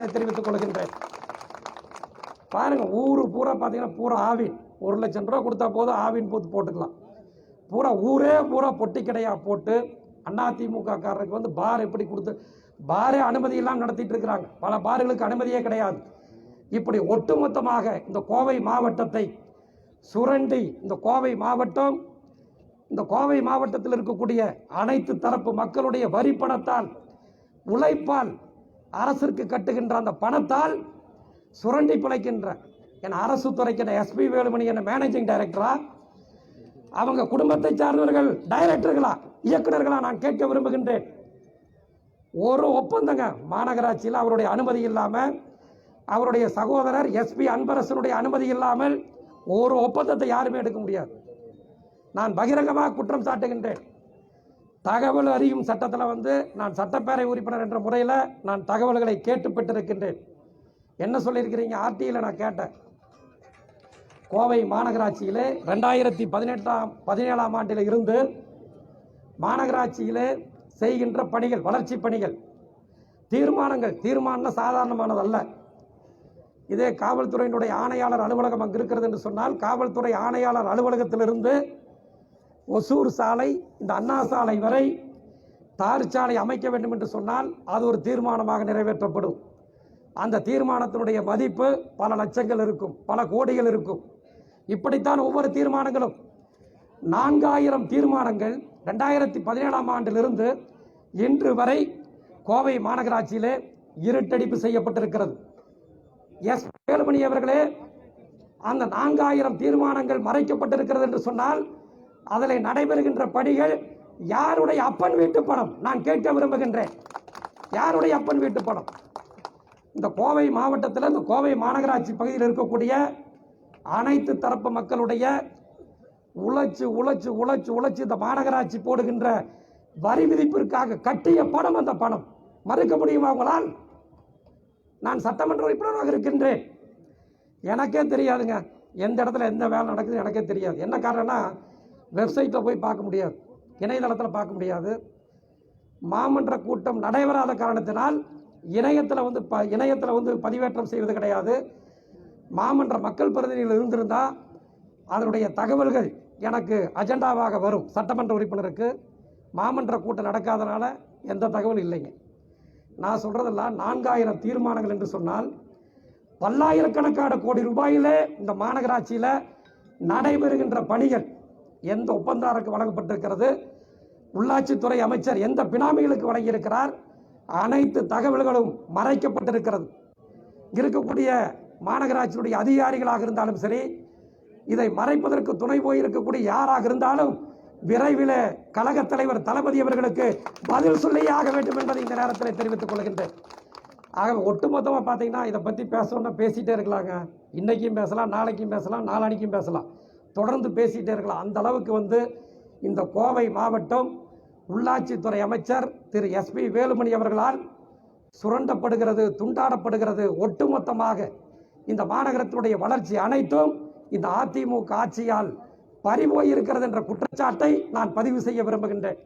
தெரிவித்துக் கொள்கின்றேன். பாருங்க, ஊரு பூரா பார்த்தீங்கன்னா பூரா ஆவின். 1 லட்சம் ரூபா கொடுத்தா போதும், ஆவின் பூத்து போட்டுக்கலாம். பூரா ஊரே பூரா பொட்டி கடையா போட்டு அதிமுக காரருக்கு வந்து பார் எப்படி கொடுத்து பாரே அனுமதி இல்லாமல் நடத்திட்டு இருக்கிறாங்க. பல பார்களுக்கு அனுமதியே கிடையாது. இப்படி ஒட்டுமொத்தமாக இந்த கோவை மாவட்டத்தை சுரண்டி இந்த கோவை மாவட்டத்தில் இருக்கக்கூடிய அனைத்து தரப்பு மக்களுடைய வரி பணத்தால், உழைப்பால், அரசிற்கு கட்டுகின்ற அந்த பணத்தால் சுரண்டி பிழைக்கின்ற என் அரசு துறைக்கு எஸ்பி வேலுமணி என்ன மேனேஜிங் டைரக்டரா, அவங்க குடும்பத்தை சார்ந்தவர்கள் டைரக்டர்களா, இயக்குநர்களா நான் கேட்க விரும்புகின்றேன். ஒரு ஒப்பந்தங்க மாநகராட்சியில் அவருடைய அனுமதி இல்லாமல், அவருடைய சகோதரர் எஸ்பி அன்பரசனுடைய அனுமதி இல்லாமல் ஒரு ஒப்பந்தத்தை யாருமே எடுக்க முடியாது. நான் பகிரங்கமாக குற்றம் சாட்டுகின்றேன். தகவல் அறியும் சட்டத்தில் வந்து நான் சட்டப்பேரவை உறுப்பினர் என்ற முறையில் நான் தகவல்களை கேட்டு பெற்றிருக்கின்றேன். என்ன சொல்லியிருக்கிறீங்க? ஆர்டியில் நான் கேட்டேன். கோவை மாநகராட்சியிலே 2017ஆம் ஆண்டில் இருந்து மாநகராட்சியிலே செய்கின்ற பணிகள், வளர்ச்சி பணிகள், தீர்மானம் சாதாரணமானதல்ல. இதே காவல்துறையினுடைய ஆணையாளர் அலுவலகம் அங்கு இருக்கிறது என்று சொன்னால், காவல்துறை ஆணையாளர் அலுவலகத்திலிருந்து ஒசூர் சாலை, இந்த அண்ணா சாலை வரை தார் சாலை அமைக்க வேண்டும் என்று சொன்னால் அது ஒரு தீர்மானமாக நிறைவேற்றப்படும். அந்த தீர்மானத்தினுடைய மதிப்பு பல லட்சங்கள் இருக்கும், பல கோடிகள் இருக்கும். இப்படித்தான் ஒவ்வொரு தீர்மானங்களும். 4000 தீர்மானங்கள் 2017ஆம் ஆண்டிலிருந்து இன்று வரை கோவை மாநகராட்சியிலே இருட்டடிப்பு செய்யப்பட்டிருக்கிறது. எஸ் வேலுமணி அவர்களே, அந்த 4000 தீர்மானங்கள் மறைக்கப்பட்டிருக்கிறது என்று சொன்னால் அதில் நடைபெறுகின்ற பணிகள் யாருடைய அப்பன் வீட்டு பணம்? நான் கேட்க விரும்புகின்றேன். யாருடைய அப்பன் வீட்டு பணம்? இந்த கோவை மாவட்டத்தில், இந்த கோவை மாநகராட்சி பகுதியில் இருக்கக்கூடிய அனைத்து தரப்பு மக்களுடைய உழைச்சு இந்த மாநகராட்சி போடுகின்ற வரி விதிப்பிற்காக கட்டிய பணம். அந்த பணம் மறுக்க முடியுமா உங்களால்? நான் சட்டமன்ற உறுப்பினராக இருக்கின்றேன். எனக்கே தெரியாதுங்க எந்த இடத்துல எந்த வேலை நடக்குது, எனக்கே தெரியாது. என்ன காரணம்னா, வெப்சைட்டில் போய் பார்க்க முடியாது, இணையதளத்தில் பார்க்க முடியாது. மாமன்ற கூட்டம் நடைபெறாத காரணத்தினால் இணையத்தில் வந்து பதிவேற்றம் செய்வது கிடையாது. மாமன்ற மக்கள் பிரதிநிதிகள் இருந்திருந்தால் அதனுடைய தகவல்கள் எனக்கு அஜெண்டாவாக வரும். சட்டமன்ற உறுப்பினருக்கு மாமன்ற கூட்டம் நடக்காதனால எந்த தகவல் இல்லைங்க. நான் சொல்றதெல்லாம் 4000 தீர்மானங்கள் என்று சொன்னால் பல்லாயிரக்கணக்கான கோடி ரூபாயிலே இந்த மாநகராட்சியில் நடைபெறுகின்ற பணிகள் எந்த ஒப்பந்தாருக்கு வழங்கப்பட்டிருக்கிறது, உள்ளாட்சித்துறை அமைச்சர் எந்த பினாமிகளுக்கு வழங்கியிருக்கிறார், அனைத்து தகவல்களும் மறைக்கப்பட்டிருக்கிறது. இருக்கக்கூடிய மாநகராட்சியுடைய அதிகாரிகளாக இருந்தாலும் சரி, இதை மறைப்பதற்கு துணை போயிருக்கக்கூடிய யாராக இருந்தாலும் விரைவில் கழக தலைவர் தளபதி அவர்களுக்கு பதில் சொல்லியே ஆக வேண்டும் என்பதை இந்த நேரத்தில் தெரிவித்துக் கொள்கின்றேன். ஆக ஒட்டுமொத்தமாக பார்த்தீங்கன்னா இதை பற்றி பேசணும்னா பேசிகிட்டே இருக்கலாங்க. இன்றைக்கும் பேசலாம், நாளைக்கும் பேசலாம், நாளானிக்கும் பேசலாம், தொடர்ந்து பேசிகிட்டே இருக்கலாம். அந்த அளவுக்கு வந்து இந்த கோவை மாவட்டம் உள்ளாட்சித்துறை அமைச்சர் திரு எஸ்பி வேலுமணி அவர்களால் சுரண்டப்படுகிறது, துண்டாடப்படுகிறது. ஒட்டுமொத்தமாக இந்த மாநகரத்தினுடைய வளர்ச்சி அனைத்தும் இந்த அதிமுக ஆட்சியால் பறிபோய் இருக்கிறது என்ற குற்றச்சாட்டை நான் பதிவு செய்ய விரும்புகின்றேன்.